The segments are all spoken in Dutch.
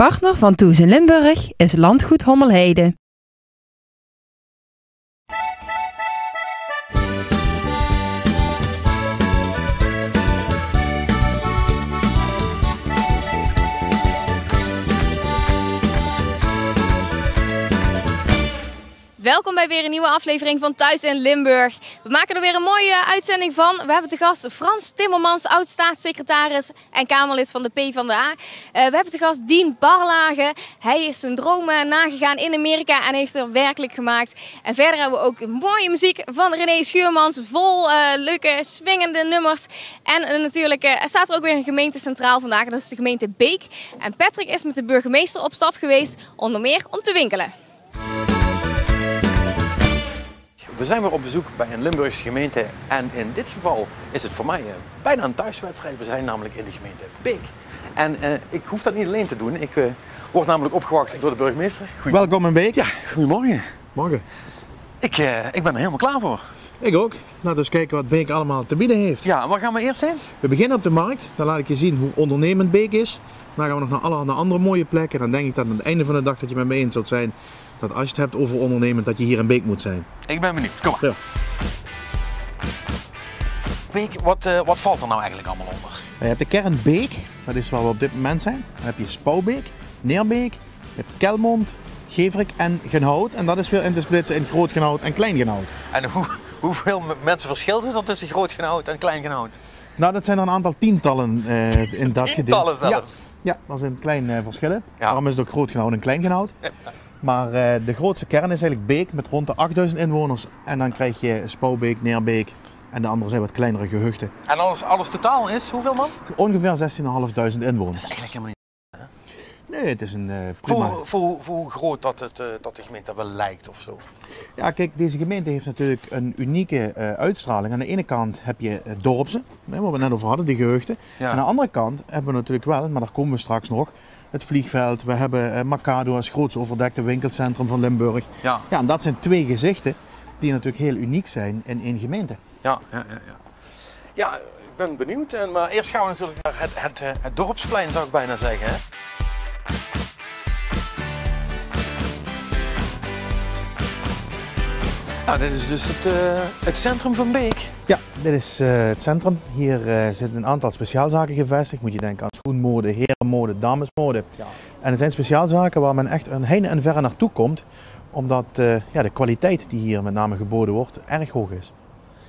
Partner van Toes in Limburg is Landgoed Hommelheide. Welkom bij weer een nieuwe aflevering van Thuis in Limburg. We maken er weer een mooie uitzending van. We hebben te gast Frans Timmermans, oud-staatssecretaris en Kamerlid van de PvdA. We hebben te gast Dien Barlage. Hij is zijn dromen nagegaan in Amerika en heeft er werkelijk gemaakt. En verder hebben we ook mooie muziek van René Schuurmans, vol leuke, swingende nummers. En natuurlijk staat er ook weer een gemeente centraal vandaag, dat is de gemeente Beek. En Patrick is met de burgemeester op stap geweest, onder meer om te winkelen. We zijn weer op bezoek bij een Limburgse gemeente en in dit geval is het voor mij bijna een thuiswedstrijd. We zijn namelijk in de gemeente Beek. En ik hoef dat niet alleen te doen. Ik word namelijk opgewacht door de burgemeester. Welkom in Beek. Ja, goedemorgen. Morgen. Ik ben er helemaal klaar voor. Ik ook. Laten we eens kijken wat Beek allemaal te bieden heeft. Ja, waar gaan we eerst zijn? We beginnen op de markt. Dan laat ik je zien hoe ondernemend Beek is. Dan gaan we nog naar allerhande andere mooie plekken. Dan denk ik dat aan het einde van de dag dat je met me eens zult zijn dat als je het hebt over ondernemend, dat je hier in Beek moet zijn. Ik ben benieuwd. Kom maar. Ja. Beek, wat valt er nou eigenlijk allemaal onder? Je hebt de kern Beek, dat is waar we op dit moment zijn. Dan heb je Spouwbeek, Neerbeek, je hebt Kelmond, Geverik en Genhout. En dat is weer in te splitsen in Groot Genhout en Klein Genhout. En hoeveel mensen verschilt het dan tussen Groot Genhout en Klein Genhout? Nou, dat zijn er een aantal tientallen in dat gedeelte. Tientallen zelfs? Ja, dat zijn kleine verschillen. Ja. Daarom is het ook Groot Genhout en Klein Genhout. Ja. Maar de grootste kern is eigenlijk Beek met rond de 8000 inwoners. En dan krijg je Spouwbeek, Neerbeek en de andere zijn wat kleinere gehuchten. En alles totaal is hoeveel man? Ongeveer 16.500 inwoners. Dat is eigenlijk helemaal niet. Nee, het is een prima... Voor hoe groot dat de gemeente wel lijkt of zo? Ja, kijk, deze gemeente heeft natuurlijk een unieke uitstraling. Aan de ene kant heb je het dorpse, waar we het net over hadden, die gehuchten. Ja. Aan de andere kant hebben we natuurlijk wel, maar daar komen we straks nog, het vliegveld. We hebben Mercado als grootste overdekte winkelcentrum van Limburg. Ja. Ja, en dat zijn twee gezichten die natuurlijk heel uniek zijn in één gemeente. Ja. Ja, ik ben benieuwd. Maar eerst gaan we natuurlijk naar het dorpsplein, zou ik bijna zeggen. Hè? Nou, dit is dus het centrum van Beek. Ja, dit is het centrum. Hier zitten een aantal speciaalzaken gevestigd. Moet je denken aan schoenmode, herenmode, damesmode. Ja. En het zijn speciaalzaken waar men echt een heine en verre naartoe komt. Omdat de kwaliteit die hier met name geboden wordt erg hoog is.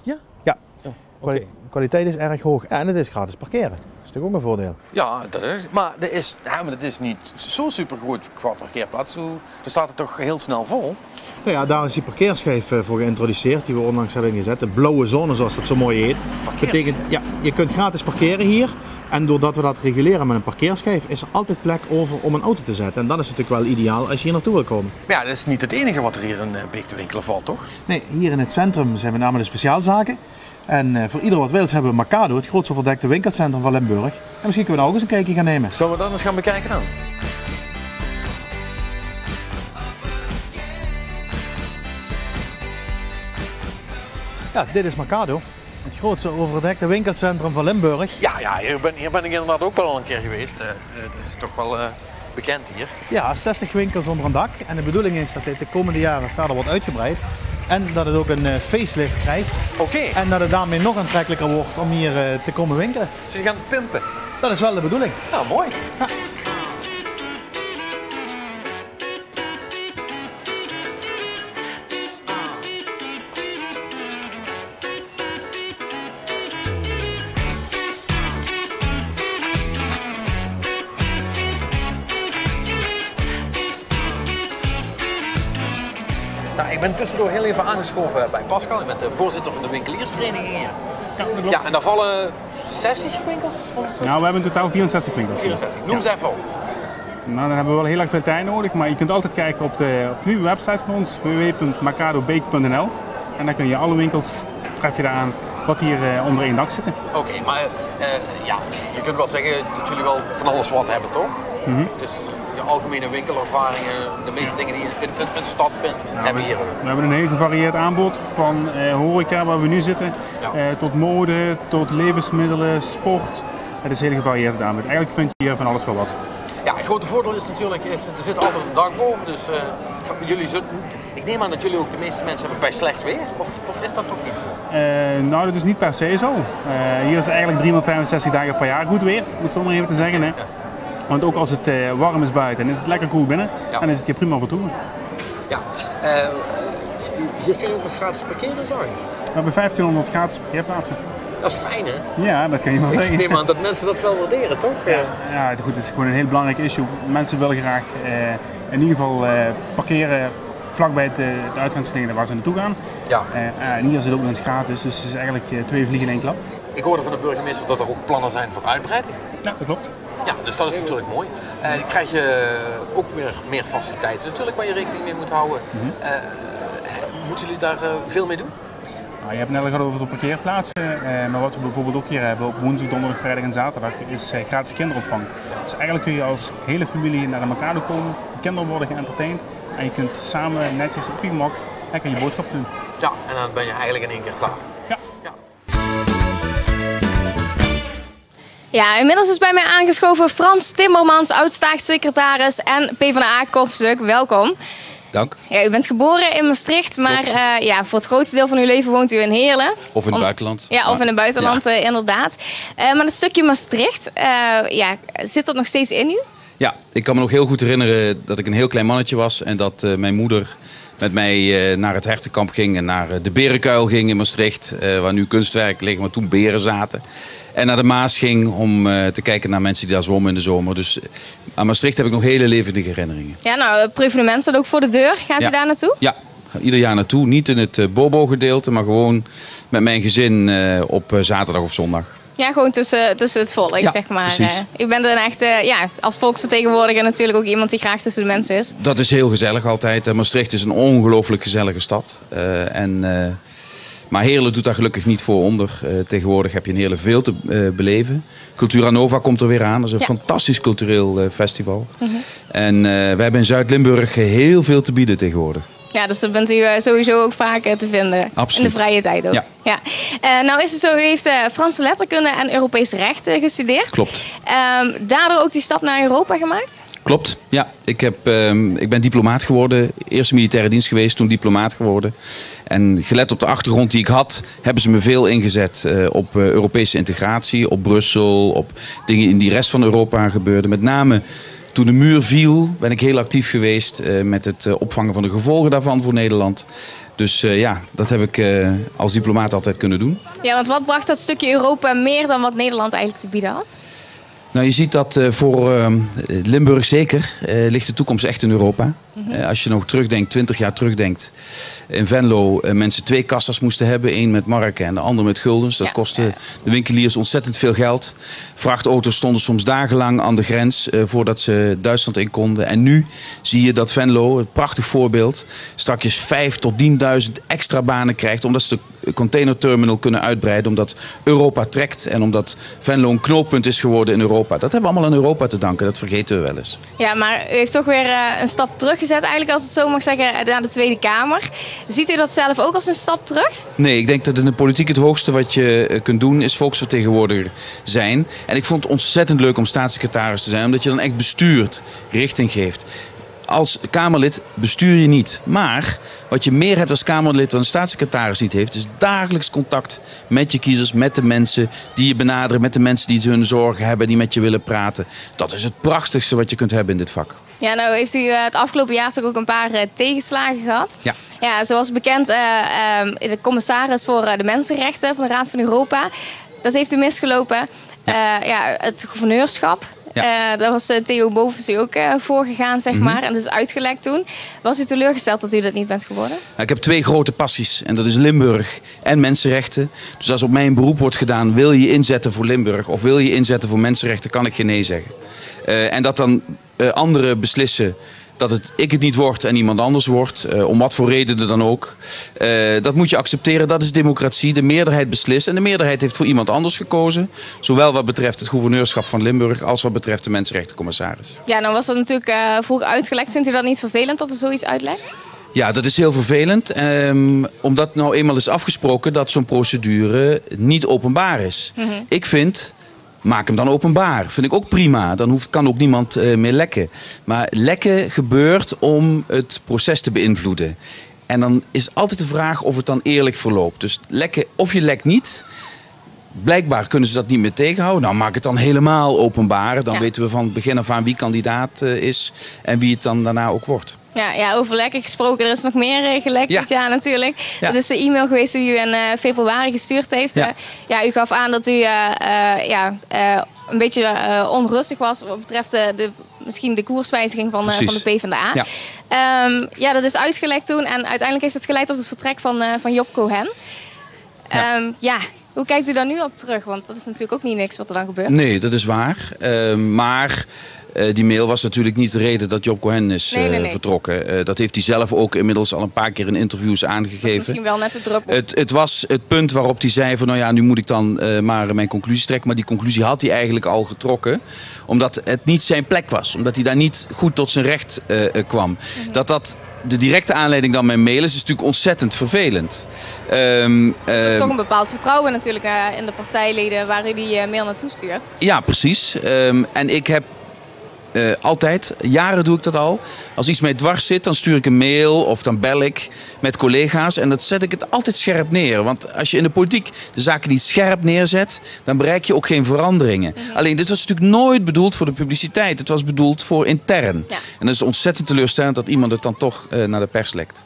Ja? Ja. Oh, okay. Kwaliteit is erg hoog en het is gratis parkeren. Dat is natuurlijk ook een voordeel. Ja, dat is. Maar dat is niet zo super goed qua parkeerplaats. Dan staat het toch heel snel vol? Nou ja, daar is die parkeerschijf voor geïntroduceerd die we onlangs hebben ingezet. De blauwe zone zoals dat zo mooi heet. Betekent, ja, je kunt gratis parkeren hier. En doordat we dat reguleren met een parkeerschijf is er altijd plek over om een auto te zetten. En dat is natuurlijk wel ideaal als je hier naartoe wil komen. Ja, dat is niet het enige wat er hier in Beek te winkelen valt, toch? Nee, hier in het centrum zijn met name de speciaalzaken. En voor ieder wat wils hebben we Mercado, het grootste overdekte winkelcentrum van Limburg. En misschien kunnen we nou ook eens een kijkje gaan nemen. Zullen we dan eens gaan bekijken dan? Ja, dit is Mercado. Het grootste overdekte winkelcentrum van Limburg. Ja, hier ben ik inderdaad ook wel een keer geweest. Het is toch wel bekend hier. Ja, 60 winkels onder een dak. En de bedoeling is dat dit de komende jaren verder wordt uitgebreid. En dat het ook een facelift krijgt. Oké. En dat het daarmee nog aantrekkelijker wordt om hier te komen winkelen. Dus je gaat pimpen? Dat is wel de bedoeling. Nou, mooi. Ja. Nou, ik ben tussendoor heel even aangeschoven bij Pascal. Ik ben de voorzitter van de winkeliersvereniging hier. Ja, dat klopt. Ja, en daar vallen 60 winkels ondertussen? Nou, we hebben in totaal 64 winkels. 64. Noem ze even op. Nou, dan hebben we wel heel erg veel tijd nodig, maar je kunt altijd kijken op de nieuwe website van ons, www.mercadobeek.nl. En dan kun je alle winkels, tref je daar aan, wat hier onder één dak zitten. Oké, maar ja, je kunt wel zeggen dat jullie wel van alles wat hebben, toch? Dus je algemene winkelervaringen, de meeste dingen die je in een stad vindt, hebben hier ook. We hebben een heel gevarieerd aanbod van horeca, waar we nu zitten, tot mode, tot levensmiddelen, sport. Het is heel gevarieerd aanbod. Eigenlijk vind je hier van alles wel wat. Ja, het grote voordeel is natuurlijk, er zit altijd een dak boven. Dus ik neem aan dat jullie ook de meeste mensen hebben bij slecht weer. Of is dat toch niet zo? Nou, dat is niet per se zo. Hier is eigenlijk 365 dagen per jaar goed weer, moet ik zo maar even te zeggen. Hè. Ja. Want ook als het warm is buiten en is het lekker koel binnen, dan is het hier prima voor toe. Ja, hier kun je ook nog gratis parkeren, zag ik. We hebben 1500 gratis parkeerplaatsen. Dat is fijn, hè? Ja, dat kan je wel zeggen. Ik neem aan dat mensen dat wel waarderen, toch? Ja, goed, het is gewoon een heel belangrijk issue. Mensen willen graag in ieder geval parkeren vlakbij de uitgangsleden waar ze naartoe gaan. Ja. En hier zit ook nog eens gratis, dus het is eigenlijk 2 vliegen in één klap. Ik hoorde van de burgemeester dat er ook plannen zijn voor uitbreiding. Ja, dat klopt. Ja, dus dat is natuurlijk mooi. Krijg je ook weer meer faciliteiten natuurlijk waar je rekening mee moet houden. Moeten jullie daar veel mee doen? Nou, je hebt het net al gehad over de parkeerplaatsen, maar wat we bijvoorbeeld ook hier hebben op woensdag, donderdag, vrijdag en zaterdag is gratis kinderopvang. Dus eigenlijk kun je als hele familie naar de Mercado komen, de kinderen worden geëntertained en je kunt samen netjes op je gemak lekker je boodschap doen. Ja, en dan ben je eigenlijk in één keer klaar. Ja. Ja, inmiddels is bij mij aangeschoven Frans Timmermans, oud-staatssecretaris en PvdA-kopstuk. Welkom. Dank. Ja, u bent geboren in Maastricht, maar voor het grootste deel van uw leven woont u in Heerlen. Of in het buitenland. Ja, of in het buitenland, inderdaad. Maar het stukje Maastricht, zit dat nog steeds in u? Ja, ik kan me nog heel goed herinneren dat ik een heel klein mannetje was en dat mijn moeder met mij naar het hertenkamp ging en naar de Berenkuil ging in Maastricht, waar nu kunstwerken liggen, maar toen beren zaten. En naar de Maas ging om te kijken naar mensen die daar zwommen in de zomer. Dus aan Maastricht heb ik nog hele levendige herinneringen. Ja, nou, het prevenement staat ook voor de deur. Gaat u daar naartoe? Ja, ga ieder jaar naartoe. Niet in het Bobo-gedeelte, maar gewoon met mijn gezin op zaterdag of zondag. Ja, gewoon tussen het volk, zeg maar. Precies. U bent een echt, als volksvertegenwoordiger natuurlijk ook iemand die graag tussen de mensen is. Dat is heel gezellig altijd. Maastricht is een ongelooflijk gezellige stad. Maar Heerlen doet daar gelukkig niet voor onder. Tegenwoordig heb je in Heerlen veel te beleven. Cultura Nova komt er weer aan. Dat is een fantastisch cultureel festival. En wij hebben in Zuid-Limburg heel veel te bieden tegenwoordig. Ja, dus dan bent u sowieso ook vaak te vinden. Absoluut. In de vrije tijd ook. Ja. Nou is het zo, u heeft Franse letterkunde en Europees recht gestudeerd. Klopt. Daardoor ook die stap naar Europa gemaakt? Klopt, ja. Ik ben diplomaat geworden. Eerst militaire dienst geweest, toen diplomaat geworden. En gelet op de achtergrond die ik had, hebben ze me veel ingezet op Europese integratie, op Brussel, op dingen in die rest van Europa gebeurden. Met name toen de muur viel, ben ik heel actief geweest met het opvangen van de gevolgen daarvan voor Nederland. Dus dat heb ik als diplomaat altijd kunnen doen. Ja, want wat bracht dat stukje Europa meer dan wat Nederland eigenlijk te bieden had? Nou, je ziet dat voor Limburg zeker ligt de toekomst echt in Europa. Als je nog terugdenkt, 20 jaar terugdenkt. In Venlo mensen 2 kassas moesten hebben. 1 met marken en de ander met guldens. Dat kostte de winkeliers ontzettend veel geld. Vrachtauto's stonden soms dagenlang aan de grens voordat ze Duitsland in konden. En nu zie je dat Venlo, een prachtig voorbeeld, straks 5.000 tot 10.000 extra banen krijgt. Omdat ze de containerterminal kunnen uitbreiden. Omdat Europa trekt en omdat Venlo een knooppunt is geworden in Europa. Dat hebben we allemaal aan Europa te danken. Dat vergeten we wel eens. Ja, maar u heeft toch weer een stap teruggezet eigenlijk, als het zo mag zeggen, naar de Tweede Kamer. Ziet u dat zelf ook als een stap terug? Nee, ik denk dat in de politiek het hoogste wat je kunt doen is volksvertegenwoordiger zijn. En ik vond het ontzettend leuk om staatssecretaris te zijn, omdat je dan echt bestuurt, richting geeft. Als Kamerlid bestuur je niet. Maar wat je meer hebt als Kamerlid dan een staatssecretaris niet heeft, is dagelijks contact met je kiezers, met de mensen die je benaderen, met de mensen die hun zorgen hebben, die met je willen praten. Dat is het prachtigste wat je kunt hebben in dit vak. Ja, nou heeft u het afgelopen jaar toch ook een paar tegenslagen gehad. Ja. Ja, zoals bekend, de commissaris voor de mensenrechten van de Raad van Europa. Dat heeft u misgelopen. Het gouverneurschap. Ja. Daar was Theo Bovens u ook voor gegaan, zeg maar. En dat is uitgelekt toen. Was u teleurgesteld dat u dat niet bent geworden? Nou, ik heb 2 grote passies. En dat is Limburg en mensenrechten. Dus als op mij een beroep wordt gedaan, wil je inzetten voor Limburg of wil je inzetten voor mensenrechten, kan ik geen nee zeggen. En dat dan anderen beslissen dat ik het niet word en iemand anders wordt, om wat voor redenen dan ook. Dat moet je accepteren, dat is democratie. De meerderheid beslist en de meerderheid heeft voor iemand anders gekozen. Zowel wat betreft het gouverneurschap van Limburg als wat betreft de mensenrechtencommissaris. Ja, nou was dat natuurlijk vroeg uitgelekt. Vindt u dat niet vervelend dat er zoiets uitlekt? Ja, dat is heel vervelend. Omdat nou eenmaal is afgesproken dat zo'n procedure niet openbaar is. Ik vind maak hem dan openbaar. Vind ik ook prima. Dan kan ook niemand meer lekken. Maar lekken gebeurt om het proces te beïnvloeden. En dan is altijd de vraag of het dan eerlijk verloopt. Dus lekken of je lekt niet. Blijkbaar kunnen ze dat niet meer tegenhouden. Nou, maak het dan helemaal openbaar. Dan weten we van het begin af aan wie kandidaat is en wie het dan daarna ook wordt. Ja, over lekken gesproken. Er is nog meer gelekt dit jaar natuurlijk. Ja. Dat is de e-mail geweest die u in februari gestuurd heeft. U gaf aan dat u een beetje onrustig was wat betreft misschien de koerswijziging van de PvdA. Ja. Dat is uitgelekt toen en uiteindelijk heeft het geleid tot het vertrek van Job Cohen. Hoe kijkt u daar nu op terug? Want dat is natuurlijk ook niet niks wat er dan gebeurt. Nee, dat is waar. Maar die mail was natuurlijk niet de reden dat Job Cohen is vertrokken. Dat heeft hij zelf ook inmiddels al een paar keer in interviews aangegeven. Misschien wel net de druppel. Het was het punt waarop hij zei van nu moet ik dan maar mijn conclusie trekken. Maar die conclusie had hij eigenlijk al getrokken. Omdat het niet zijn plek was. Omdat hij daar niet goed tot zijn recht kwam. Dat de directe aanleiding dan mijn mail is natuurlijk ontzettend vervelend. Er is toch een bepaald vertrouwen natuurlijk in de partijleden waar u die mail naartoe stuurt. Ja, precies. En ik heb altijd, jaren doe ik dat al. Als iets mij dwars zit, dan stuur ik een mail of dan bel ik met collega's. En dat zet ik het altijd scherp neer. Want als je in de politiek de zaken niet scherp neerzet, dan bereik je ook geen veranderingen. Alleen, dit was natuurlijk nooit bedoeld voor de publiciteit. Het was bedoeld voor intern. Ja. En dat is ontzettend teleurstellend dat iemand het dan toch naar de pers lekt.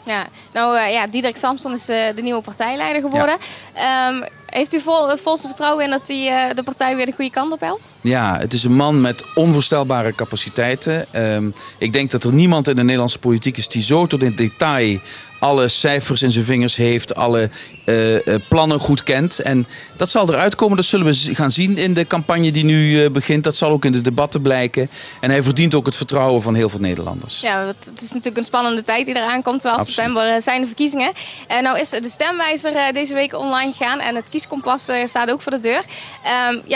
Ja, Diederik Samson is de nieuwe partijleider geworden. Ja. Heeft u volste vertrouwen in dat hij de partij weer de goede kant op helpt? Ja, het is een man met onvoorstelbare capaciteiten. Ik denk dat er niemand in de Nederlandse politiek is die zo tot in detail alle cijfers in zijn vingers heeft, alle plannen goed kent. En dat zal eruit komen, dat zullen we gaan zien in de campagne die nu begint. Dat zal ook in de debatten blijken. En hij verdient ook het vertrouwen van heel veel Nederlanders. Ja, het is natuurlijk een spannende tijd die eraan komt. 12 september zijn de verkiezingen. Nou is de stemwijzer deze week online gegaan en het kieskompas staat ook voor de deur.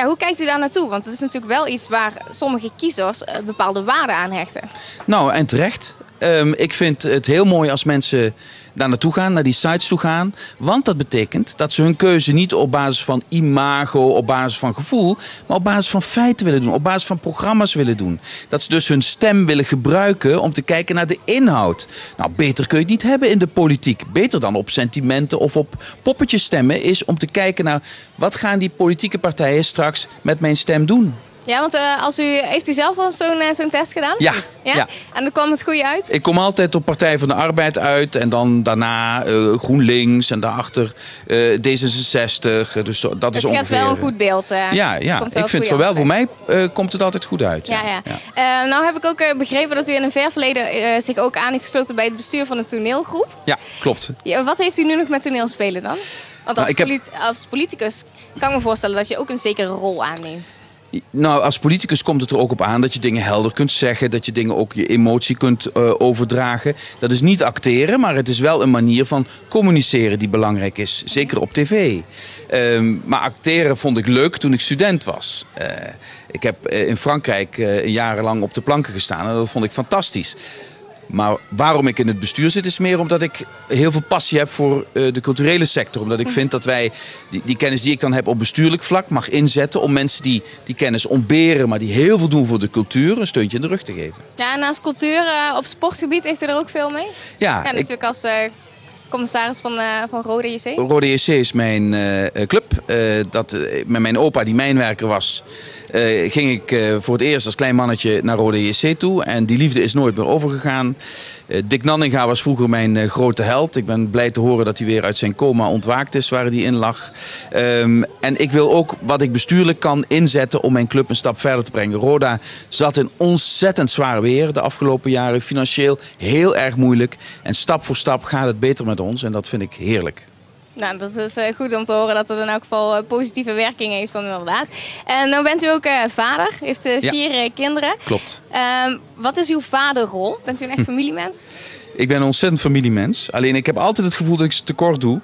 Hoe kijkt u daar naartoe? Want het is natuurlijk wel iets waar sommige kiezers bepaalde waarde aan hechten. Nou, en terecht. Ik vind het heel mooi als mensen daar naartoe gaan, naar die sites toe gaan. Want dat betekent dat ze hun keuze niet op basis van imago, op basis van gevoel, maar op basis van feiten willen doen, op basis van programma's willen doen. Dat ze dus hun stem willen gebruiken om te kijken naar de inhoud. Nou, beter kun je het niet hebben in de politiek. Beter dan op sentimenten of op poppetjes stemmen is om te kijken naar wat gaan die politieke partijen straks met mijn stem doen. Ja, want heeft u zelf wel zo'n test gedaan? Ja. En dan kwam het goede uit? Ik kom altijd op Partij van de Arbeid uit en dan daarna GroenLinks en daarachter D66. Dus dat is ongeveer... Het geeft wel een goed beeld. Ja, ik vind het wel. Voor mij komt het altijd goed uit. Ja. Nou heb ik ook begrepen dat u in een ver verleden zich ook aan heeft gesloten bij het bestuur van een toneelgroep. Ja, klopt. Ja, wat heeft u nu nog met toneelspelen dan? Want als politicus kan ik me voorstellen dat je ook een zekere rol aanneemt. Nou, als politicus komt het er ook op aan dat je dingen helder kunt zeggen. Dat je dingen ook je emotie kunt overdragen. Dat is niet acteren, maar het is wel een manier van communiceren die belangrijk is. Zeker op tv. Maar acteren vond ik leuk toen ik student was. Ik heb in Frankrijk jarenlang op de planken gestaan en dat vond ik fantastisch. Maar waarom ik in het bestuur zit is meer omdat ik heel veel passie heb voor de culturele sector. Omdat ik vind dat wij die kennis die ik dan heb op bestuurlijk vlak mag inzetten om mensen die kennis ontberen, maar die heel veel doen voor de cultuur, een steuntje in de rug te geven. Ja, en naast cultuur op sportgebied heeft u er ook veel mee? Ja, natuurlijk als commissaris van Rode JC. Rode JC is mijn club. Met mijn opa die mijnwerker was, ging ik voor het eerst als klein mannetje naar Rode JC toe. En die liefde is nooit meer overgegaan. Dick Nanninga was vroeger mijn grote held. Ik ben blij te horen dat hij weer uit zijn coma ontwaakt is waar hij in lag. En ik wil ook wat ik bestuurlijk kan inzetten om mijn club een stap verder te brengen. Roda zat in ontzettend zwaar weer de afgelopen jaren. Financieel heel erg moeilijk. En stap voor stap gaat het beter met ons. En dat vind ik heerlijk. Nou, dat is goed om te horen dat het in elk geval positieve werking heeft dan inderdaad. En nou bent u ook vader, heeft 4 kinderen. Klopt. Wat is uw vaderrol? Bent u een echt familiemens? Ik ben een ontzettend familiemens. Alleen ik heb altijd het gevoel dat ik ze tekort doe.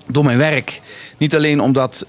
Door mijn werk. Niet alleen omdat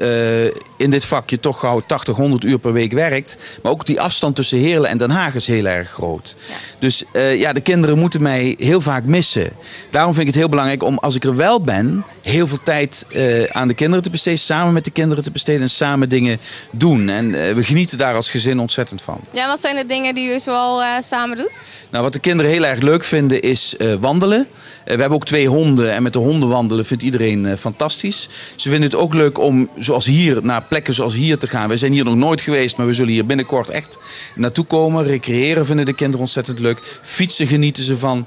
in dit vak je toch gauw 80, 100 uur per week werkt. Maar ook die afstand tussen Heerlen en Den Haag is heel erg groot. Ja. Dus de kinderen moeten mij heel vaak missen. Daarom vind ik het heel belangrijk om, als ik er wel ben, heel veel tijd aan de kinderen te besteden. Samen met de kinderen te besteden en samen dingen doen. En we genieten daar als gezin ontzettend van. Ja, wat zijn de dingen die u zoal samen doet? Nou, wat de kinderen heel erg leuk vinden is wandelen. We hebben ook 2 honden en met de honden wandelen vindt iedereen fantastisch. Ze vinden het ook leuk om zoals hier, naar plekken zoals hier te gaan. We zijn hier nog nooit geweest, maar we zullen hier binnenkort echt naartoe komen. Recreëren vinden de kinderen ontzettend leuk. Fietsen genieten ze van.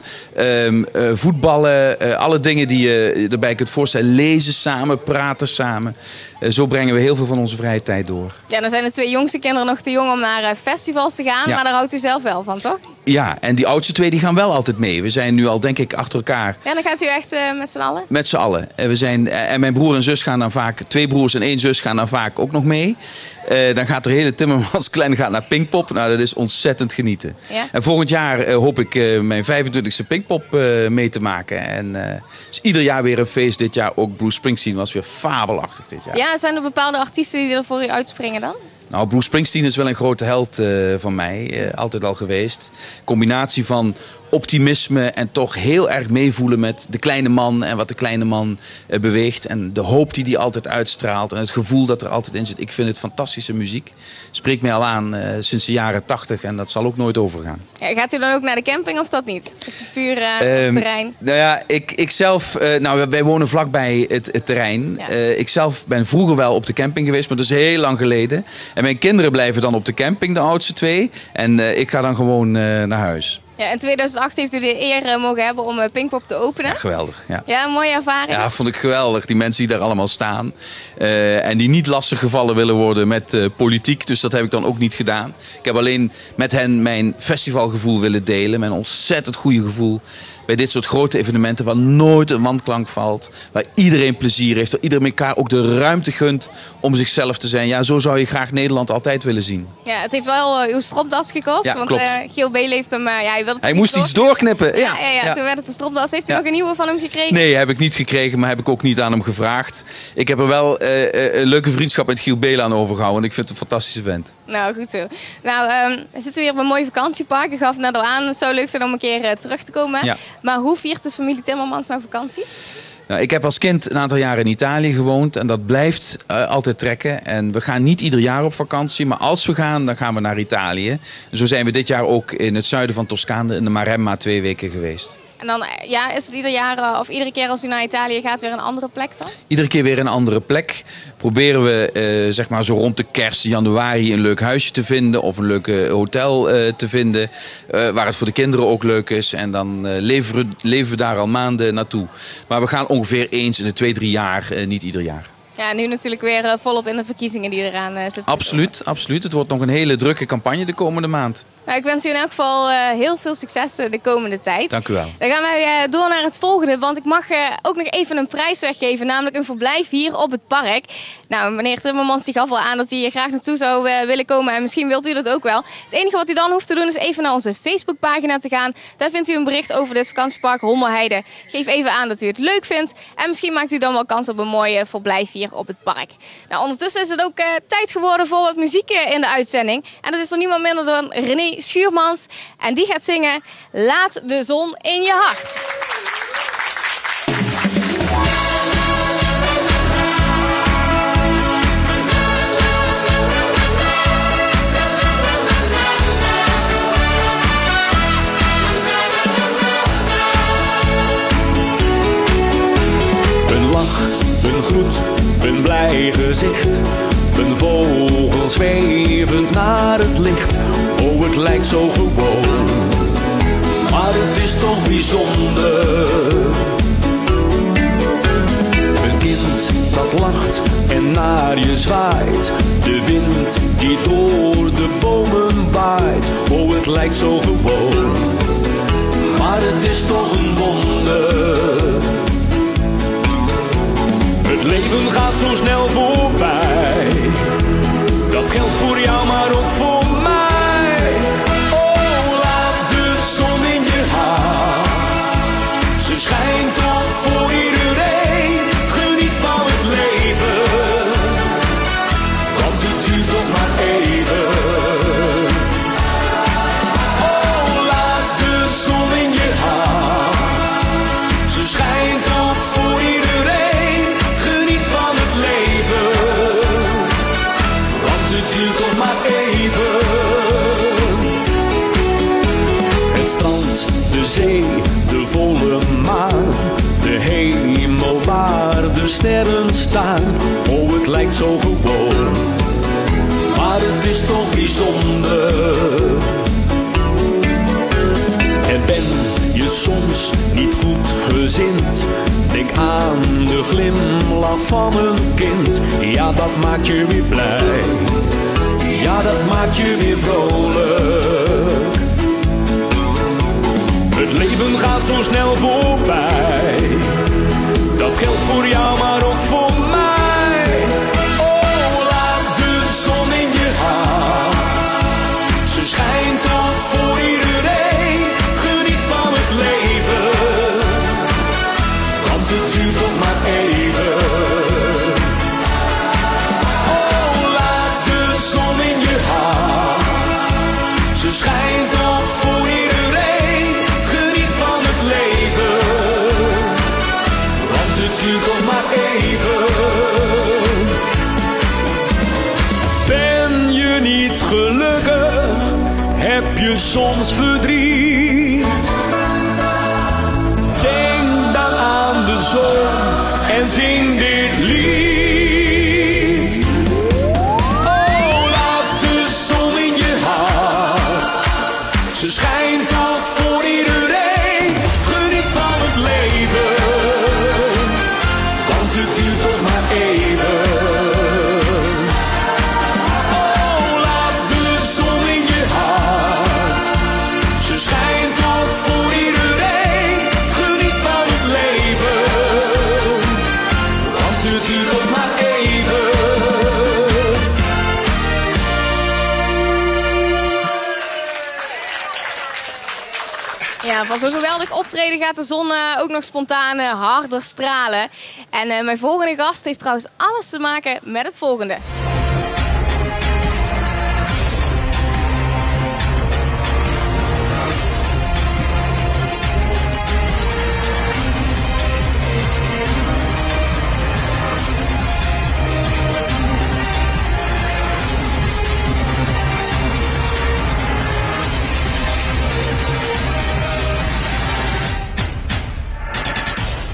Voetballen, alle dingen die je erbij kunt voorstellen. Lezen samen, praten samen. Zo brengen we heel veel van onze vrije tijd door. Ja, dan zijn de 2 jongste kinderen nog te jong om naar festivals te gaan. Ja. Maar daar houdt u zelf wel van, toch? Ja, en die oudste 2 die gaan wel altijd mee. We zijn nu al, denk ik, achter elkaar. Ja, dan gaat u echt met z'n allen? Met z'n allen. En mijn broer en zus gaan dan vaak, 2 broers en 1 zus gaan dan vaak ook nog mee. Dan gaat er hele Timmermans Klein gaat naar Pinkpop. Nou, dat is ontzettend genieten. Ja? En volgend jaar hoop ik mijn 25e Pinkpop mee te maken. En is ieder jaar weer een feest. Dit jaar ook Bruce Springsteen was weer fabelachtig dit jaar. Ja, zijn er bepaalde artiesten die er voor u uitspringen dan? Nou, Bruce Springsteen is wel een grote held van mij. Altijd al geweest. Combinatie van optimisme en toch heel erg meevoelen met de kleine man en wat de kleine man beweegt. En de hoop die hij altijd uitstraalt en het gevoel dat er altijd in zit. Ik vind het fantastische muziek. Spreekt mij al aan sinds de jaren 80 en dat zal ook nooit overgaan. Ja, gaat u dan ook naar de camping of dat niet? Is het puur terrein? Nou ja, ik zelf, wij wonen vlakbij het terrein. Ja. Ik zelf ben vroeger wel op de camping geweest, maar dat is heel lang geleden. En mijn kinderen blijven dan op de camping, de oudste 2. En ik ga dan gewoon naar huis. Ja, in 2008 heeft u de eer mogen hebben om Pinkpop te openen. Ja, geweldig. Ja. Ja, een mooie ervaring. Ja, vond ik geweldig. Die mensen die daar allemaal staan. En die niet lastig gevallen willen worden met politiek. Dus dat heb ik dan ook niet gedaan. Ik heb alleen met hen mijn festivalgevoel willen delen. Mijn ontzettend goede gevoel bij dit soort grote evenementen waar nooit een wanklank valt. Waar iedereen plezier heeft. Waar iedereen elkaar ook de ruimte gunt om zichzelf te zijn. Ja, zo zou je graag Nederland altijd willen zien. Ja, het heeft wel uw stropdas gekost. Ja, want klopt. Giel Beel heeft hem... hij moest iets doorknippen. Ja, toen werd het de stropdas. Heeft u nog een nieuwe van hem gekregen? Nee, heb ik niet gekregen, maar heb ik ook niet aan hem gevraagd. Ik heb er wel een leuke vriendschap met Giel Beel aan overgehouden. En ik vind het een fantastische vent. Nou, goed zo. Nou, we zitten weer op een mooi vakantiepark. Ik gaf net al aan, het zou leuk zijn om een keer terug te komen. Ja. Maar hoe viert de familie Timmermans nou vakantie? Nou, ik heb als kind een aantal jaren in Italië gewoond en dat blijft altijd trekken. En we gaan niet ieder jaar op vakantie, maar als we gaan, dan gaan we naar Italië. En zo zijn we dit jaar ook in het zuiden van Toscane in de Maremma 2 weken geweest. En dan is het ieder jaar of iedere keer als u naar Italië gaat weer een andere plek dan? Iedere keer weer een andere plek. Proberen we zeg maar zo rond de kerst, januari, een leuk huisje te vinden of een leuk hotel te vinden. Waar het voor de kinderen ook leuk is. En dan leven we daar al maanden naartoe. Maar we gaan ongeveer eens in de 2-3 jaar, niet ieder jaar. Ja, nu natuurlijk weer volop in de verkiezingen die eraan zitten. Absoluut. Het wordt nog een hele drukke campagne de komende maand. Nou, ik wens u in elk geval heel veel succes de komende tijd. Dank u wel. Dan gaan wij door naar het volgende, want ik mag ook nog even een prijs weggeven, namelijk een verblijf hier op het park. Nou, meneer Timmermans die gaf al aan dat hij hier graag naartoe zou willen komen en misschien wilt u dat ook wel. Het enige wat u dan hoeft te doen is even naar onze Facebookpagina te gaan. Daar vindt u een bericht over dit vakantiepark Hommelheide. Geef even aan dat u het leuk vindt en misschien maakt u dan wel kans op een mooi verblijf hier op het park. Nou, ondertussen is het ook tijd geworden voor wat muziek in de uitzending. En dat is er niemand minder dan René Schuurmans. En die gaat zingen Laat de zon in je hart. Een lach, een groet, een blij gezicht. Een vogel zwevend naar het licht. Oh, het lijkt zo gewoon, maar het is toch bijzonder. Een kind dat lacht en naar je zwaait. De wind die door de bomen waait. Oh, het lijkt zo gewoon, maar het is toch een wonder. Het leven gaat zo snel voorbij. Dat geldt voor jou, maar ook voor mij. Oh, laat de zon in je hart. Ze schijnt op voor iedereen. Geniet van het leven. zand, de zee, de volle maan. De hemel waar de sterren staan. Oh, het lijkt zo gewoon, maar het is toch bijzonder. En ben je soms niet goed gezind, denk aan de glimlach van een kind. Ja, dat maakt je weer blij. Ja, dat maakt je weer vrolijk. Het leven gaat zo snel voorbij. Dat geldt voor jou, maar ook voor mij. Oh, laat de zon in je hart. Ze schijnt ook voor iedereen. Geniet van het leven, want het duurt nog maar even. Oh, laat de zon in je hart. Ze schijnt ook voor iedereen. Geniet van het leven, want het duurt nog maar even. Ben je niet gelukkig? Heb je soms verdriet? Denk dan aan de zon en zing dit lied. Oh, laat de zon in je hart. Ze schijnt ook voor iedereen. Geniet van het leven, want het duurt toch maar even. Oh, laat de zon in je hart. Ze schijnt ook voor iedereen. Geniet van het leven, want het duurt toch maar even. Ja, van zo'n geweldig optreden gaat de zon ook nog spontaan harder stralen. En mijn volgende gast heeft trouwens alles te maken met het volgende.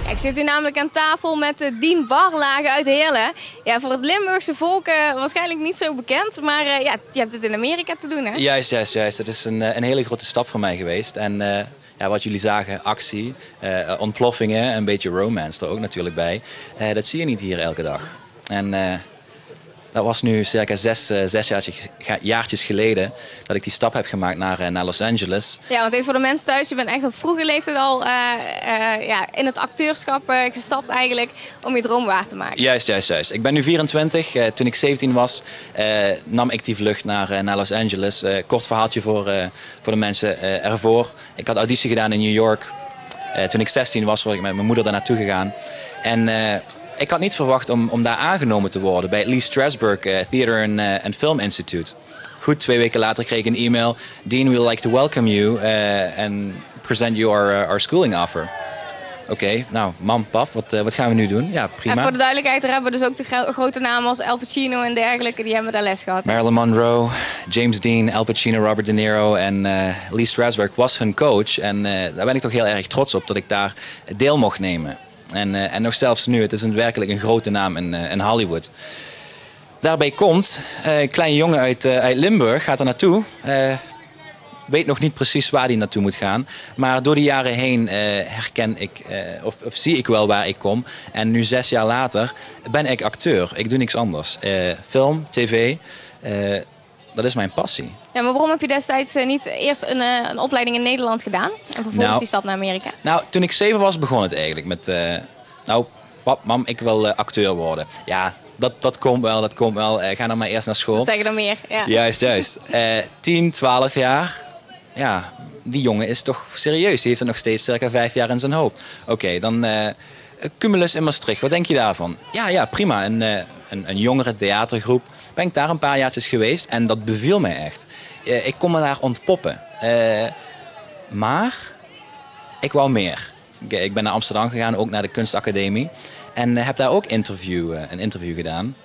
Ik zit hier namelijk aan tafel met Dien Barlage uit Heerlen. Ja, voor het Limburgse volk waarschijnlijk niet zo bekend, maar ja, je hebt het in Amerika te doen, hè? Juist. Dat is een hele grote stap voor mij geweest. En ja, wat jullie zagen, actie, ontploffingen, een beetje romance er ook natuurlijk bij. Dat zie je niet hier elke dag. En dat was nu circa zes jaartjes geleden dat ik die stap heb gemaakt naar Los Angeles. Ja, want even voor de mensen thuis, je bent echt op vroege leeftijd al in het acteurschap gestapt eigenlijk om je droom waar te maken. Juist. Ik ben nu 24. Toen ik 17 was, nam ik die vlucht naar Los Angeles. Kort verhaaltje voor de mensen ervoor. Ik had auditie gedaan in New York. Toen ik 16 was, was ik met mijn moeder daar naartoe gegaan. En ik had niet verwacht om daar aangenomen te worden bij het Lee Strasberg Theater and Film Institute. Goed, 2 weken later kreeg ik een e-mail. Dean, we would like to welcome you and present you our schooling offer. Oké, nou, mam, pap, wat gaan we nu doen? Ja, prima. En voor de duidelijkheid, daar hebben we dus ook de grote namen als Al Pacino en dergelijke, die hebben daar les gehad. Marilyn Monroe, James Dean, Al Pacino, Robert De Niro en Lee Strasberg was hun coach. En daar ben ik toch heel erg trots op dat ik daar deel mocht nemen. En nog zelfs nu, het is werkelijk een grote naam in Hollywood. Daarbij komt, een klein jongen uit Limburg gaat er naartoe. Weet nog niet precies waar hij naartoe moet gaan. Maar door de jaren heen herken ik, of zie ik wel waar ik kom. En nu 6 jaar later ben ik acteur. Ik doe niks anders. Film, tv, dat is mijn passie. Ja, maar waarom heb je destijds niet eerst een opleiding in Nederland gedaan? En vervolgens die stap naar Amerika? Nou, toen ik 7 was, begon het eigenlijk met... pap, mam, ik wil acteur worden. Ja, dat komt wel. Ga dan maar eerst naar school. Dat zeg je dan meer, ja. Juist. 10, 12 jaar. Ja, die jongen is toch serieus. Die heeft er nog steeds circa 5 jaar in zijn hoofd. Oké, dan Cumulus in Maastricht. Wat denk je daarvan? Ja, prima. Een jongere theatergroep. Ben ik daar een paar jaartjes geweest. En dat beviel mij echt. Ik kon me daar ontpoppen. Maar ik wou meer. Ik ben naar Amsterdam gegaan, ook naar de kunstacademie. En heb daar ook een interview gedaan.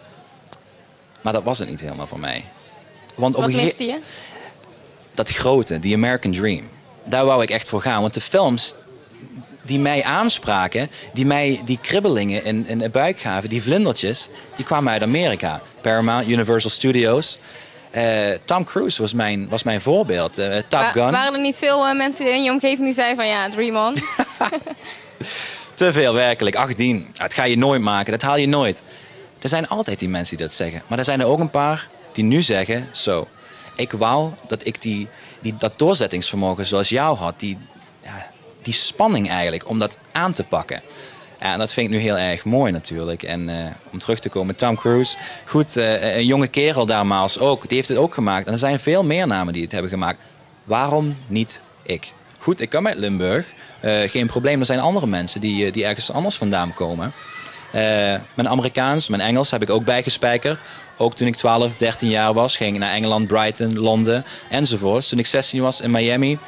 Maar dat was het niet helemaal voor mij. Want wat miste je? Dat grote, the American Dream. daar wou ik echt voor gaan. Want de films die mij aanspraken, die kribbelingen in de buik gaven, die vlindertjes, die kwamen uit Amerika. Paramount, Universal Studios. Tom Cruise was mijn voorbeeld. Top Gun. Waren er niet veel mensen in je omgeving die zeiden van ja, Dream On? Te veel werkelijk. 18. Dat ga je nooit maken. Dat haal je nooit. Er zijn altijd die mensen die dat zeggen. Maar er zijn er ook een paar die nu zeggen, zo, ik wou dat ik dat doorzettingsvermogen zoals jou had. Die spanning eigenlijk, om dat aan te pakken. Ja, en dat vind ik nu heel erg mooi natuurlijk. En om terug te komen, Tom Cruise. Goed, een jonge kerel daarmaals ook. Die heeft het ook gemaakt. En er zijn veel meer namen die het hebben gemaakt. Waarom niet ik? Goed, ik kom uit Limburg. Geen probleem, er zijn andere mensen die ergens anders vandaan komen. Mijn Amerikaans, mijn Engels heb ik ook bijgespijkerd. Ook toen ik 12, 13 jaar was, ging ik naar Engeland, Brighton, Londen enzovoort. Toen ik 16 was in Miami.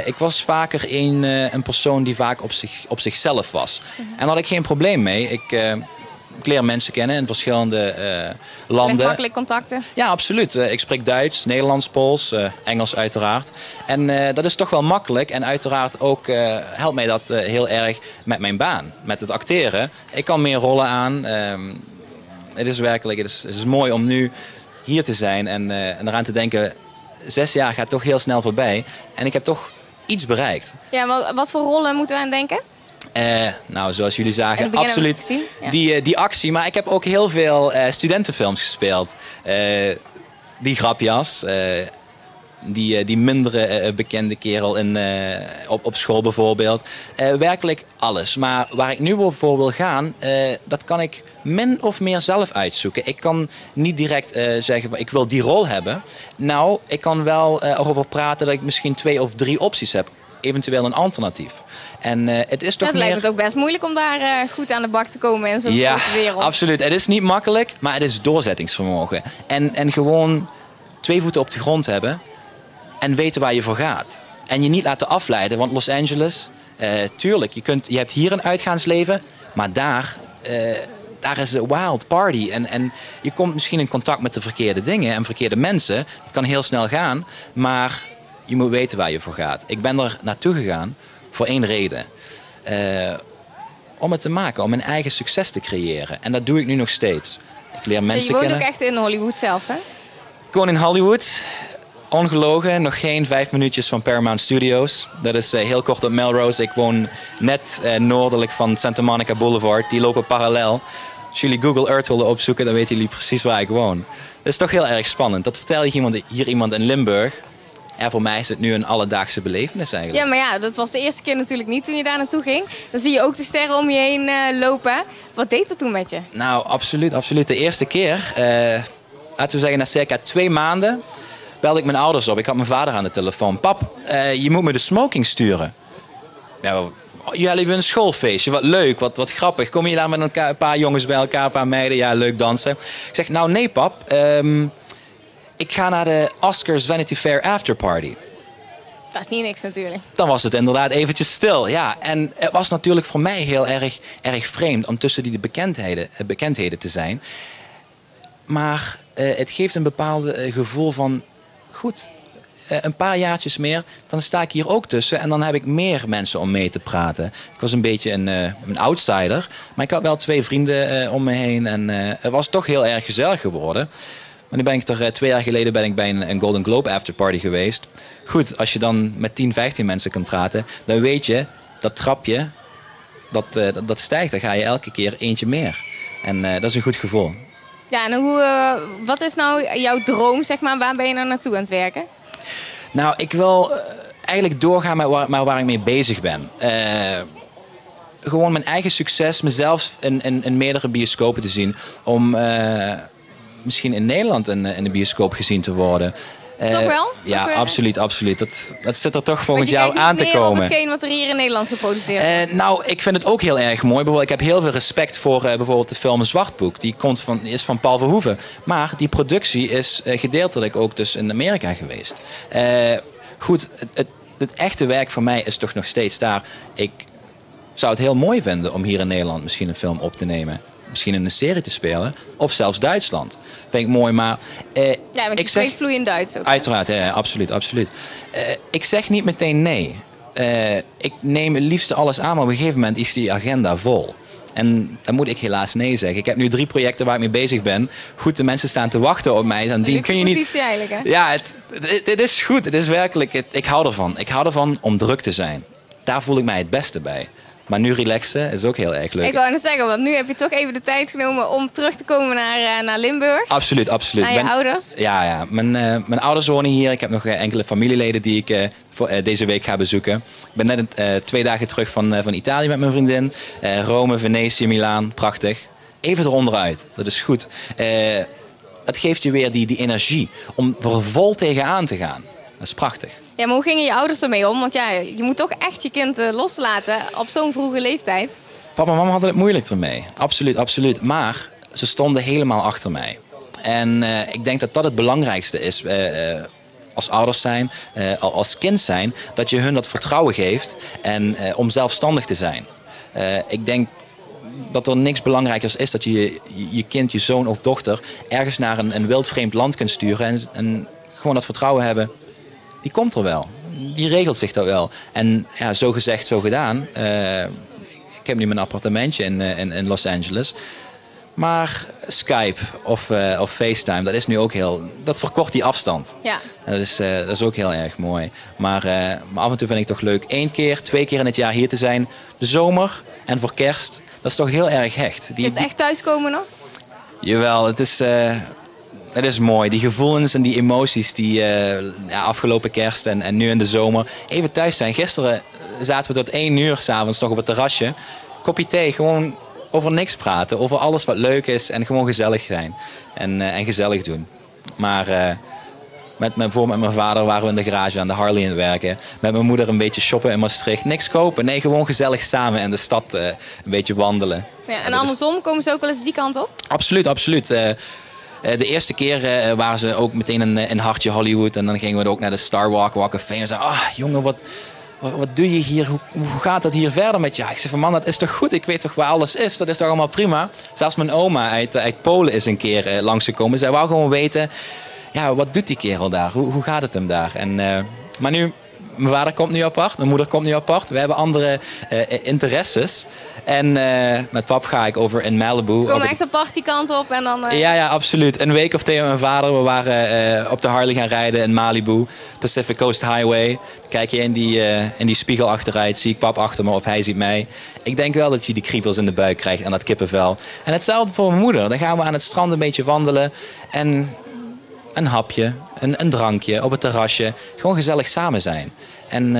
Ik was vaker een persoon die vaak op zichzelf was. En daar had ik geen probleem mee. Ik leer mensen kennen in verschillende landen. Makkelijk contacten? Ja, absoluut. Ik spreek Duits, Nederlands, Pools, Engels uiteraard. En dat is toch wel makkelijk. En uiteraard ook helpt mij dat heel erg met mijn baan. Met het acteren. Ik kan meer rollen aan. Het is werkelijk, het is mooi om nu hier te zijn en eraan te denken. 6 jaar gaat toch heel snel voorbij. En ik heb toch iets bereikt. Ja, wat voor rollen moeten we aan denken? Nou, zoals jullie zagen, absoluut ja. die actie. Maar ik heb ook heel veel studentenfilms gespeeld. Die grapjas, die mindere bekende kerel op school bijvoorbeeld. Werkelijk alles. Maar waar ik nu voor wil gaan, dat kan ik min of meer zelf uitzoeken. Ik kan niet direct zeggen, ik wil die rol hebben. Nou, ik kan wel erover praten dat ik misschien 2 of 3 opties heb. Eventueel een alternatief. En het is toch het lijkt me ook best moeilijk om daar goed aan de bak te komen in zo'n grote wereld. Absoluut. Het is niet makkelijk, maar het is doorzettingsvermogen. En gewoon 2 voeten op de grond hebben en weten waar je voor gaat. En je niet laten afleiden, want Los Angeles, tuurlijk, je hebt hier een uitgaansleven, maar daar is een wild party. En je komt misschien in contact met de verkeerde dingen en verkeerde mensen. Het kan heel snel gaan, maar je moet weten waar je voor gaat. Ik ben er naartoe gegaan voor 1 reden. Om het te maken, om mijn eigen succes te creëren. En dat doe ik nu nog steeds. Ik leer mensen kennen. Je woont ook echt in Hollywood zelf, hè? Ik woon in Hollywood. Ongelogen, nog geen 5 minuutjes van Paramount Studios. Dat is heel kort op Melrose. Ik woon net noordelijk van Santa Monica Boulevard. Die lopen parallel. Als jullie Google Earth willen opzoeken, dan weten jullie precies waar ik woon. Dat is toch heel erg spannend. Dat vertel je iemand in Limburg. En voor mij is het nu een alledaagse belevenis eigenlijk. Ja, maar ja, dat was de eerste keer natuurlijk niet toen je daar naartoe ging. Dan zie je ook de sterren om je heen lopen. Wat deed dat toen met je? Nou, absoluut, absoluut. De eerste keer, laten we zeggen na circa 2 maanden, belde ik mijn ouders op. Ik had mijn vader aan de telefoon. Pap, je moet me de smoking sturen. Ja, jullie hebben een schoolfeestje, wat leuk, wat grappig. Kom je daar met een paar jongens bij elkaar, een paar meiden, ja, leuk dansen. Ik zeg, nou nee pap, ik ga naar de Oscars Vanity Fair afterparty. Dat is niet niks natuurlijk. Dan was het inderdaad eventjes stil, ja. En het was natuurlijk voor mij heel erg vreemd om tussen die bekendheden te zijn. Maar het geeft een bepaald gevoel van, goed, een paar jaartjes meer, dan sta ik hier ook tussen en dan heb ik meer mensen om mee te praten. Ik was een beetje een outsider, maar ik had wel 2 vrienden om me heen en het was toch heel erg gezellig geworden. Maar nu ben ik er 2 jaar geleden bij een Golden Globe afterparty geweest. Goed, als je dan met 10, 15 mensen kunt praten, dan weet je, dat trapje, dat stijgt. Dan ga je elke keer eentje meer. En dat is een goed gevoel. Ja, en wat is nou jouw droom, zeg maar? Waar ben je nou naartoe aan het werken? Nou, ik wil eigenlijk doorgaan met waar ik mee bezig ben. Gewoon mijn eigen succes, mezelf in meerdere bioscopen te zien. Om misschien in Nederland in de bioscoop gezien te worden. Toch wel? Ja, absoluut, absoluut. Dat zit er toch volgend jaar aan te komen. Maar je kijkt niet meer op hetgeen wat er hier in Nederland geproduceerd is? Nou, ik vind het ook heel erg mooi. Bijvoorbeeld, ik heb heel veel respect voor bijvoorbeeld de film Zwartboek. Die is van Paul Verhoeven. Maar die productie is gedeeltelijk ook dus in Amerika geweest. Goed, het echte werk voor mij is toch nog steeds daar. Ik zou het heel mooi vinden om hier in Nederland misschien een film op te nemen. misschien in een serie te spelen. Of zelfs Duitsland. Vind ik mooi, maar... ja, want je spreekt vloeiend Duits ook. Uiteraard, ja, absoluut, absoluut. Ik zeg niet meteen nee. Ik neem het liefste alles aan, maar op een gegeven moment is die agenda vol. En dan moet ik helaas nee zeggen. Ik heb nu 3 projecten waar ik mee bezig ben. Goed, de mensen staan te wachten op mij. Dan kun je niet... eigenlijk, hè? Ja, het is goed. Het is werkelijk... Ik hou ervan. Ik hou ervan om druk te zijn. Daar voel ik mij het beste bij. Maar nu relaxen is ook heel erg leuk. Ik wou net zeggen, want nu heb je toch even de tijd genomen om terug te komen naar Limburg. Absoluut, absoluut. Naar je ouders? Ja. Mijn ouders wonen hier. Ik heb nog enkele familieleden die ik deze week ga bezoeken. Ik ben net 2 dagen terug van Italië met mijn vriendin. Rome, Venetië, Milaan. Prachtig. Even eronderuit. Dat is goed. Dat geeft je weer die energie om er vol tegenaan te gaan. Dat is prachtig. Ja, maar hoe gingen je ouders ermee om? Want ja, je moet toch echt je kind loslaten op zo'n vroege leeftijd. Papa en mama hadden het moeilijk ermee. Absoluut, absoluut. Maar ze stonden helemaal achter mij. En ik denk dat dat het belangrijkste is als ouders zijn, als kind zijn. Dat je hun dat vertrouwen geeft en om zelfstandig te zijn. Ik denk dat er niks belangrijkers is dat je je kind, je zoon of dochter ergens naar een wildvreemd land kunt sturen. En gewoon dat vertrouwen hebben. Die komt er wel. Die regelt zich dat wel. En ja, zo gezegd, zo gedaan. Ik heb nu mijn appartementje in Los Angeles. Maar Skype of FaceTime, dat is nu ook dat verkort die afstand. Ja. En dat is ook heel erg mooi. Maar af en toe vind ik het toch leuk 1 keer, 2 keer in het jaar hier te zijn. De zomer en voor kerst. Dat is toch heel erg hecht. Is het echt thuiskomen nog? Jawel, het is mooi. Die gevoelens en die emoties die afgelopen kerst en nu in de zomer even thuis zijn. Gisteren zaten we tot 1 uur 's avonds nog op het terrasje. Kopje thee, gewoon over niks praten. Over alles wat leuk is en gewoon gezellig zijn. En gezellig doen. Maar met mijn vader waren we in de garage aan de Harley aan het werken. Met mijn moeder een beetje shoppen in Maastricht. Niks kopen, nee, gewoon gezellig samen in de stad een beetje wandelen. Ja, en andersom, komen ze ook wel eens die kant op? Absoluut, absoluut. De eerste keer waren ze ook meteen in Hartje Hollywood. En dan gingen we ook naar de Star Walk of Fame. En zeiden, jongen, wat doe je hier? Hoe gaat het hier verder met je? Ik zei van, man, dat is toch goed? Ik weet toch waar alles is? Dat is toch allemaal prima? Zelfs mijn oma uit Polen is een keer langsgekomen. Zij wou gewoon weten, ja, wat doet die kerel daar? Hoe gaat het hem daar? Maar nu, mijn vader komt nu apart, mijn moeder komt nu apart. We hebben andere interesses. En met pap ga ik over in Malibu. Ze komen echt de partykant op en dan... Ja, absoluut. Een week of 2 met mijn vader. We waren op de Harley gaan rijden in Malibu. Pacific Coast Highway. Kijk je in die spiegel achteruit. Zie ik pap achter me of hij ziet mij. Ik denk wel dat je die kriebels in de buik krijgt en dat kippenvel. En hetzelfde voor mijn moeder. Dan gaan we aan het strand een beetje wandelen. En een hapje, een drankje op het terrasje. Gewoon gezellig samen zijn. En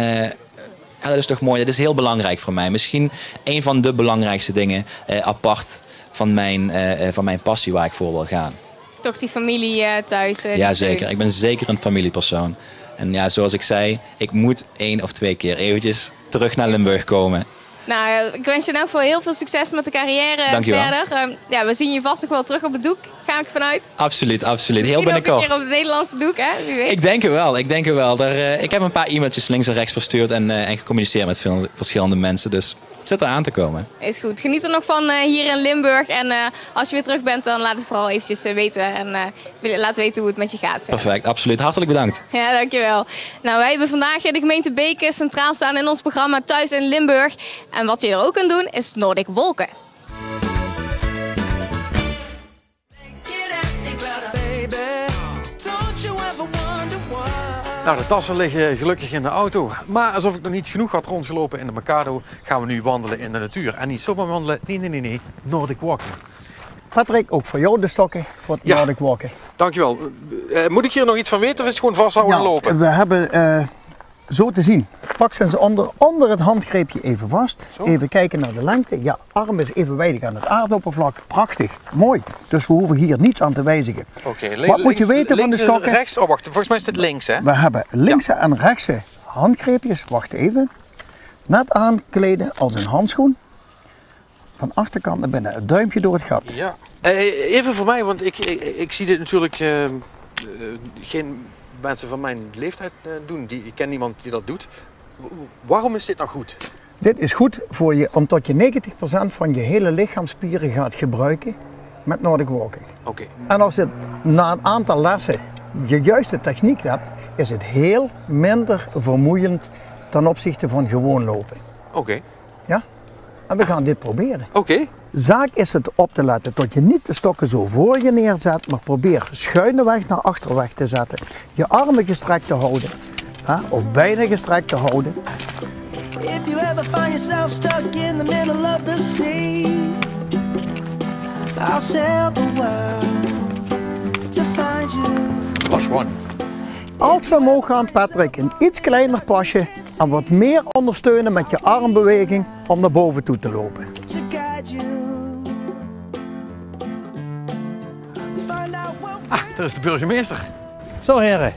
dat is toch mooi. Dat is heel belangrijk voor mij. Misschien een van de belangrijkste dingen apart van mijn passie waar ik voor wil gaan. Toch die familie thuis. Ja, zeker. Ik ben zeker een familiepersoon. En ja, zoals ik zei, ik moet 1 of 2 keer eventjes terug naar Limburg komen. Nou, ik wens je nou voor heel veel succes met de carrière verder. We zien je vast nog wel terug op het doek, ga ik vanuit. Absoluut, absoluut. Misschien heel binnenkort. Ook een keer op het Nederlandse doek, hè? Wie weet. Ik denk het wel. Ik heb een paar e-mailtjes links en rechts verstuurd en gecommuniceerd met veel verschillende mensen. Dus het zit er aan te komen. Is goed. Geniet er nog van hier in Limburg. En als je weer terug bent, dan laat het vooral eventjes weten. En laat weten hoe het met je gaat. Verder. Perfect, absoluut. Hartelijk bedankt. Ja, dankjewel. Nou, wij hebben vandaag de gemeente Beek centraal staan in ons programma Thuis in Limburg. En wat je er ook kunt doen, is Nordic Wolken. Nou, de tassen liggen gelukkig in de auto. Maar alsof ik nog niet genoeg had rondgelopen in de Mercado, gaan we nu wandelen in de natuur. En niet zomaar wandelen, nee, Nordic Walken. Patrick, ook voor jou de stokken voor het Nordic Walken. Dankjewel. Moet ik hier nog iets van weten of is het gewoon vasthouden en lopen? We hebben zo te zien. Pak ze onder het handgreepje even vast. Zo. Even kijken naar de lengte. Ja, arm is evenwijdig aan het aardoppervlak. Prachtig, mooi. Dus we hoeven hier niets aan te wijzigen. Wat moet je weten van de stokken? Rechts, wacht, volgens mij is het links, hè? We hebben linkse en rechtse handgreepjes. Wacht even. Net aankleden als een handschoen. Van achterkant naar binnen, het duimpje door het gat. Ja. Even voor mij, want ik zie dit natuurlijk geen mensen van mijn leeftijd doen. Ik ken niemand die dat doet. Waarom is dit nou goed? Dit is goed voor je, omdat je 90% van je hele lichaamsspieren gaat gebruiken met Nordic Walking. Oké. En als het na een aantal lessen je juiste techniek hebt, is het heel minder vermoeiend ten opzichte van gewoon lopen. Oké. Ja? En we gaan dit proberen. Oké. Zaak is het op te letten dat je niet de stokken zo voor je neerzet, maar probeer schuine weg naar achter weg te zetten. Je armen gestrekt te houden, of bijna gestrekt te houden. If you ever find yourself stuck in the middle of the sea, I'll sail the world to find you. Pas one. Als we omhoog gaan, Patrick, een iets kleiner pasje en wat meer ondersteunen met je armbeweging om naar boven toe te lopen. To guide you. Find out what Daar is de burgemeester. Zo heren,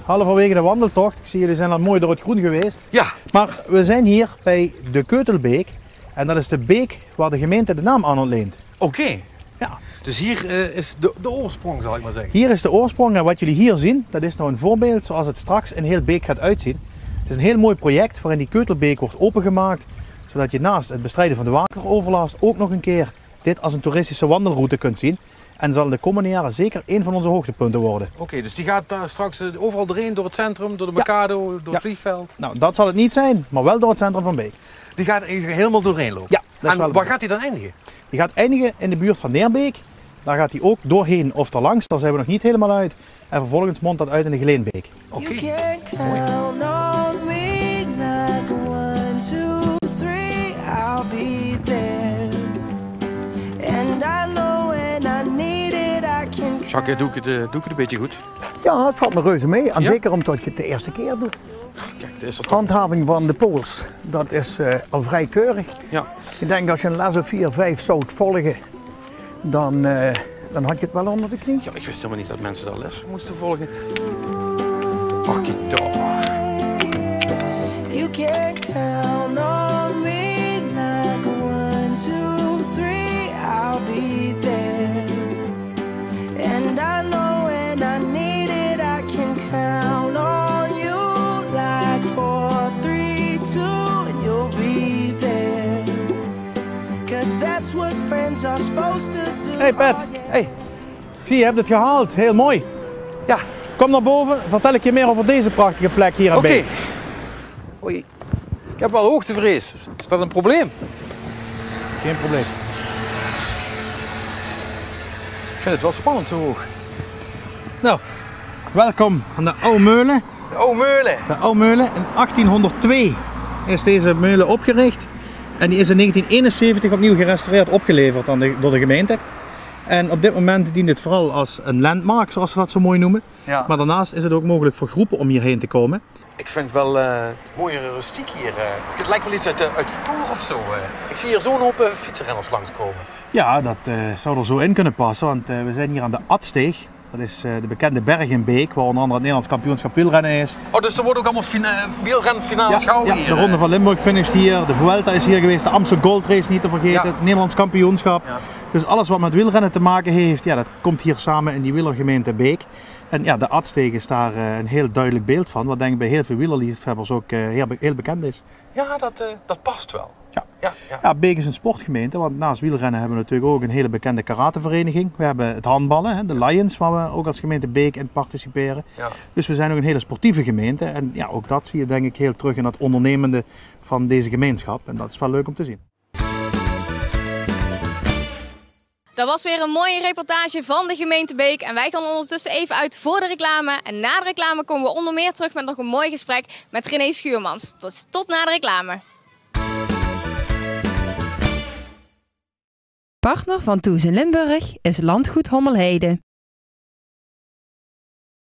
halverwege de wandeltocht. Ik zie jullie zijn al mooi door het groen geweest. Ja. Maar we zijn hier bij de Keutelbeek. En dat is de beek waar de gemeente de naam aan ontleent. Oké. Ja. Dus hier is de oorsprong, zal ik maar zeggen. Hier is de oorsprong en wat jullie hier zien, dat is nou een voorbeeld zoals het straks in heel Beek gaat uitzien. Het is een heel mooi project waarin die Keutelbeek wordt opengemaakt. Zodat je naast het bestrijden van de wateroverlast ook nog een keer dit als een toeristische wandelroute kunt zien. En zal de komende jaren zeker één van onze hoogtepunten worden. Oké, dus die gaat daar straks overal doorheen, door het centrum, door de Mercado, door het vliegveld. Nou, dat zal het niet zijn, maar wel door het centrum van Beek. Die gaat er helemaal doorheen lopen? Ja, dat is en wel waar gaat hij dan eindigen? Die gaat eindigen in de buurt van Neerbeek. Daar gaat hij ook doorheen of erlangs, daar zijn we nog niet helemaal uit. En vervolgens mondt dat uit in de Geleenbeek. Oké. you can count on me like 1, 2, 3, I'll be there. And I know when I need it, I can. Jacques, doe ik het een beetje goed? Ja, het valt me reuze mee. En Ja? zeker omdat je het de eerste keer doet. Kijk, het is er toch. Handhaving van de pools, dat is al vrij keurig. Ja. Ik denk als je een les of 4, 5 zou volgen, dan had je het wel onder de knie. Ja, ik wist helemaal niet dat mensen daar les moesten volgen. Ach, kijk toch. You can count on me like 1, 2, 3, I'll be there. And I know when I need it, I can count on you like 4, 3, 2, and you'll be there. 'Cause that's what friends are supposed to do. Hey Pat, hey. Zie je hebt het gehaald, heel mooi. Ja. Kom naar boven, vertel ik je meer over deze prachtige plek hier aan Oké. Beek. Oei. Ik heb wel hoogtevrees. Is dat een probleem? Geen probleem. Ik vind het wel spannend zo hoog. Nou, welkom aan de Oude Meulen. De Oude Meulen. De Oude Meulen. In 1802 is deze meulen opgericht. En die is in 1971 opnieuw gerestaureerd opgeleverd door de gemeente. En op dit moment dient het vooral als een landmark, zoals ze dat zo mooi noemen. Ja. Maar daarnaast is het ook mogelijk voor groepen om hierheen te komen. Ik vind het wel mooie rustiek hier. Het lijkt wel iets uit de Tour of zo. Ik zie hier zo'n hoop fietsenrenners langskomen. Ja, dat zou er zo in kunnen passen, want we zijn hier aan de Adsteeg. Dat is de bekende berg in Beek, waar onder andere het Nederlands kampioenschap wielrennen is. Oh, dus er worden ook allemaal wielrenfinales gehouden hier? De Ronde van Limburg finisht hier, de Vuelta is hier geweest, de Amstel Gold Race niet te vergeten, het Nederlands kampioenschap. Ja. Dus alles wat met wielrennen te maken heeft, ja, dat komt hier samen in die wielergemeente Beek. En ja, de Adsteeg is daar een heel duidelijk beeld van, wat denk ik bij heel veel wielerliefhebbers ook heel bekend is. Ja, dat past wel. Ja, Beek is een sportgemeente, want naast wielrennen hebben we natuurlijk ook een hele bekende karatevereniging. We hebben het handballen, de Lions, waar we ook als gemeente Beek in participeren. Ja. Dus we zijn ook een hele sportieve gemeente en ja, ook dat zie je denk ik heel terug in dat ondernemende van deze gemeenschap. En dat is wel leuk om te zien. Dat was weer een mooie reportage van de gemeente Beek. En wij gaan ondertussen even uit voor de reclame. En na de reclame komen we onder meer terug met nog een mooi gesprek met René Schuurmans. Dus tot na de reclame. Partner van Toes in Limburg is Landgoed Hommelheide.